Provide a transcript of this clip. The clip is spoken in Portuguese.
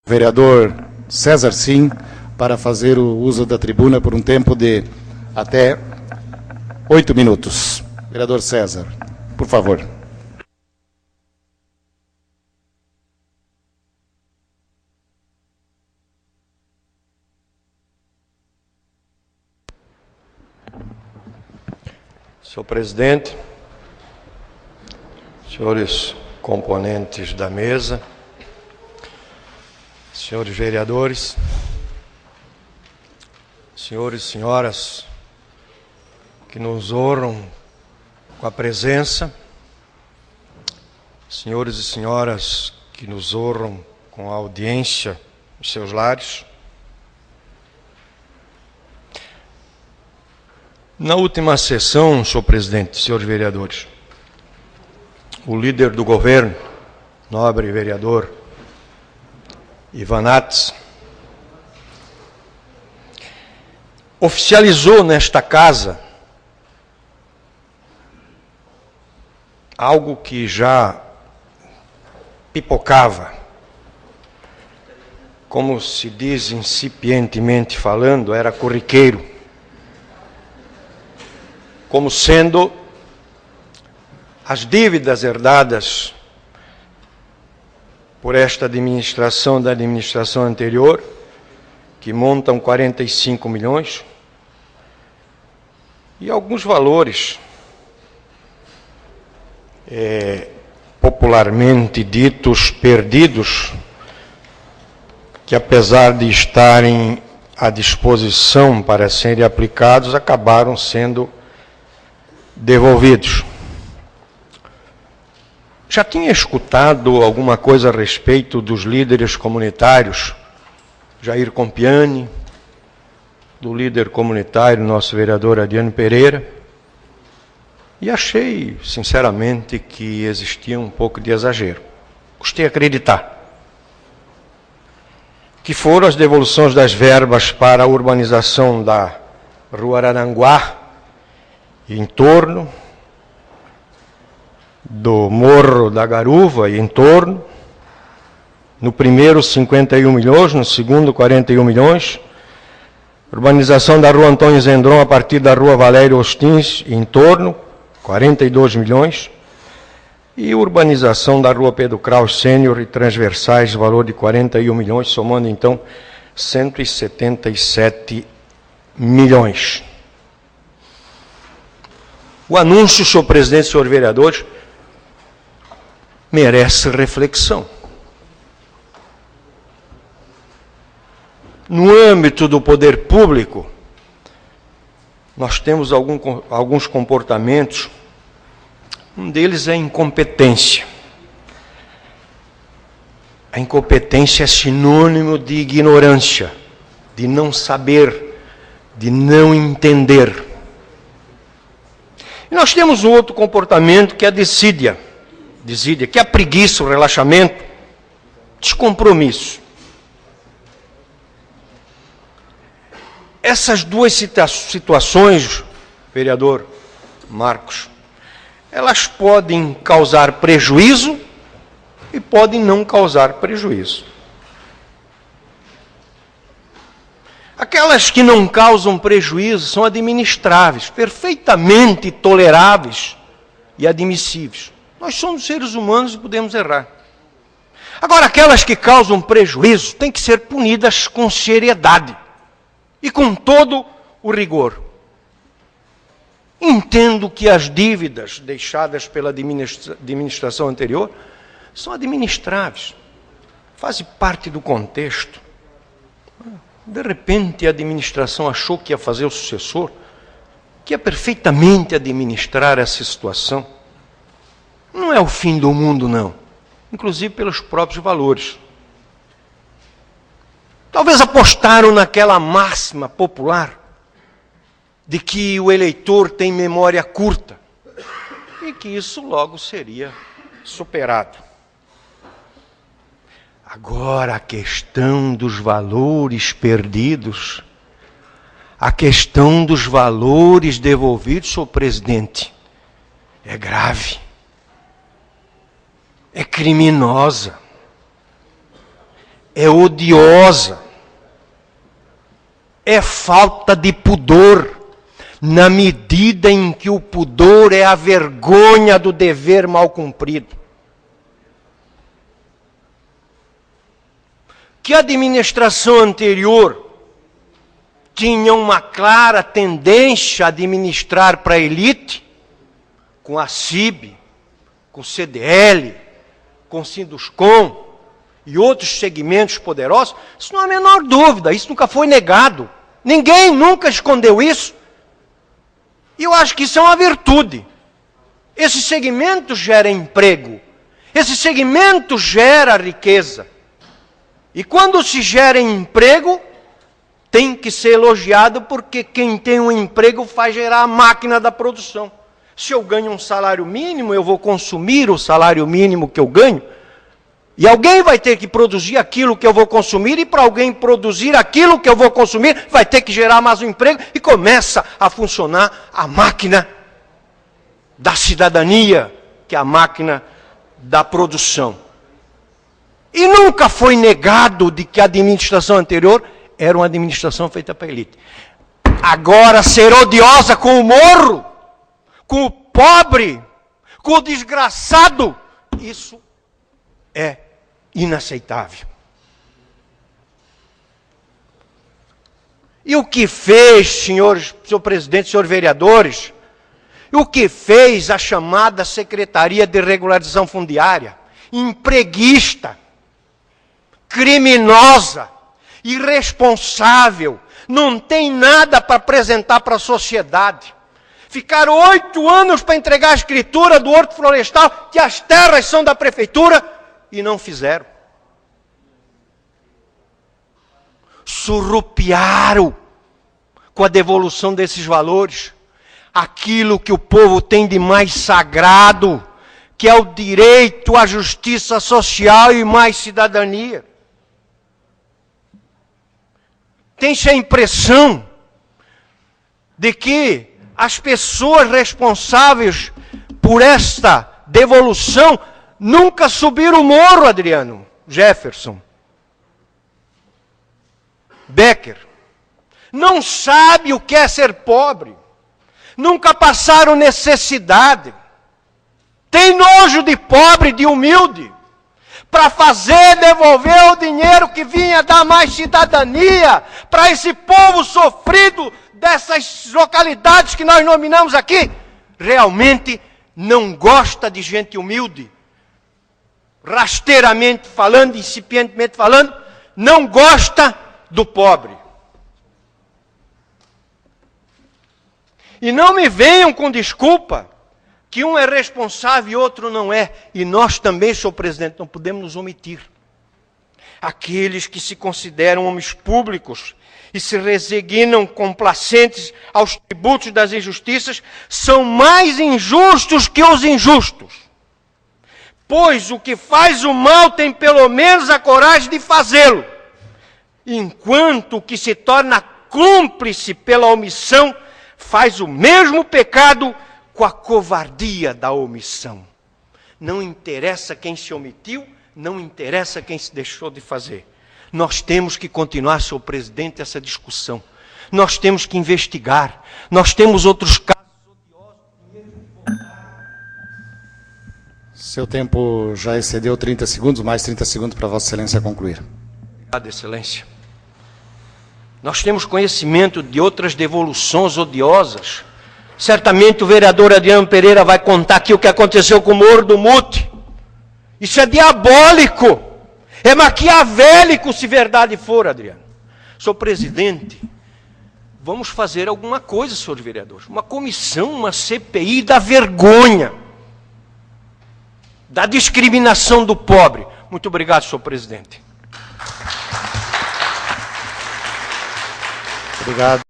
Vereador César Sim, para fazer o uso da tribuna por um tempo de até 8 minutos. Vereador César, por favor. Senhor presidente, senhores componentes da mesa, senhores vereadores, senhores e senhoras que nos honram com a presença, senhores e senhoras que nos honram com a audiência nos seus lares. Na última sessão, senhor presidente, senhores vereadores, o líder do governo, nobre vereador Ivan Nats, oficializou nesta casa algo que já pipocava, como se diz incipientemente falando, era corriqueiro, como sendo as dívidas herdadas por esta administração da administração anterior, que montam 45 milhões, e alguns valores popularmente ditos perdidos, que apesar de estarem à disposição para serem aplicados, acabaram sendo devolvidos. Já tinha escutado alguma coisa a respeito dos líderes comunitários, Jair Compiani, do líder comunitário, nosso vereador Adiano Pereira, e achei, sinceramente, que existia um pouco de exagero. Custei acreditar que foram as devoluções das verbas para a urbanização da Rua Araranguá e em torno, do Morro da Garuva e em torno, no primeiro 51 milhões, no segundo 41 milhões, urbanização da Rua Antônio Zendron a partir da Rua Valério Ostins e em torno, 42 milhões, e urbanização da Rua Pedro Kraus Sênior e transversais, valor de 41 milhões, somando então 177 milhões. O anúncio, senhor presidente, senhores vereadores, merece reflexão. No âmbito do poder público, nós temos alguns comportamentos, um deles é a incompetência. A incompetência é sinônimo de ignorância, de não saber, de não entender. E nós temos um outro comportamento que é a desídia, que é a preguiça, o relaxamento, descompromisso. Essas duas situações, vereador Marcos, elas podem causar prejuízo e podem não causar prejuízo. Aquelas que não causam prejuízo são administráveis, perfeitamente toleráveis e admissíveis. Nós somos seres humanos e podemos errar. Agora, aquelas que causam prejuízo têm que ser punidas com seriedade e com todo o rigor. Entendo que as dívidas deixadas pela administração anterior são administráveis, fazem parte do contexto. De repente, a administração achou que ia fazer o sucessor, que ia perfeitamente administrar essa situação. Não é o fim do mundo, não. Inclusive pelos próprios valores. Talvez apostaram naquela máxima popular de que o eleitor tem memória curta e que isso logo seria superado. Agora, a questão dos valores perdidos, a questão dos valores devolvidos, senhor presidente, é grave, é criminosa, é odiosa. É falta de pudor, na medida em que o pudor é a vergonha do dever mal cumprido. Que a administração anterior tinha uma clara tendência a administrar para a elite, com a CIB, com o CDL, com o Sinduscom e outros segmentos poderosos, isso não há a menor dúvida, isso nunca foi negado. Ninguém nunca escondeu isso. E eu acho que isso é uma virtude. Esse segmento gera emprego. Esse segmento gera riqueza. E quando se gera emprego, tem que ser elogiado, porque quem tem um emprego faz gerar a máquina da produção. Se eu ganho um salário mínimo, eu vou consumir o salário mínimo que eu ganho, e alguém vai ter que produzir aquilo que eu vou consumir, e para alguém produzir aquilo que eu vou consumir, vai ter que gerar mais um emprego, e começa a funcionar a máquina da cidadania, que é a máquina da produção. E nunca foi negado de que a administração anterior era uma administração feita para a elite. Agora, ser odiosa com o morro, com o pobre, com o desgraçado, isso é inaceitável. E o que fez, senhor presidente, senhores vereadores, o que fez a chamada Secretaria de Regularização Fundiária, empreguista, criminosa, irresponsável, não tem nada para apresentar para a sociedade. Ficaram 8 anos para entregar a escritura do Horto Florestal, que as terras são da prefeitura, e não fizeram. Surrupiaram com a devolução desses valores aquilo que o povo tem de mais sagrado, que é o direito à justiça social e mais cidadania. Tem-se a impressão de que as pessoas responsáveis por esta devolução nunca subiram o morro, Adriano, Jefferson, Becker. Não sabe o que é ser pobre. Nunca passaram necessidade. Tem nojo de pobre, de humilde, para devolver o dinheiro que vinha dar mais cidadania para esse povo sofrido dessas localidades que nós nominamos aqui. Realmente não gosta de gente humilde. Rasteiramente falando, incipientemente falando, não gosta do pobre. E não me venham com desculpa que um é responsável e outro não é. E nós também, senhor presidente, não podemos nos omitir. Aqueles que se consideram homens públicos e se resignam complacentes aos tributos das injustiças são mais injustos que os injustos. Pois o que faz o mal tem pelo menos a coragem de fazê-lo, enquanto o que se torna cúmplice pela omissão faz o mesmo pecado com a covardia da omissão. Não interessa quem se omitiu, não interessa quem se deixou de fazer. Nós temos que continuar, senhor presidente, essa discussão. Nós temos que investigar. Nós temos outros casos odiosos. Seu tempo já excedeu 30 segundos, mais 30 segundos para Vossa Excelência concluir. Obrigado, Excelência. Nós temos conhecimento de outras devoluções odiosas. Certamente o vereador Adriano Pereira vai contar aqui o que aconteceu com o Morro do Mute. Isso é diabólico, é maquiavélico se verdade for, Adriano. Senhor presidente, vamos fazer alguma coisa, senhores vereadores. Uma comissão, uma CPI da vergonha, da discriminação do pobre. Muito obrigado, senhor presidente. Obrigado.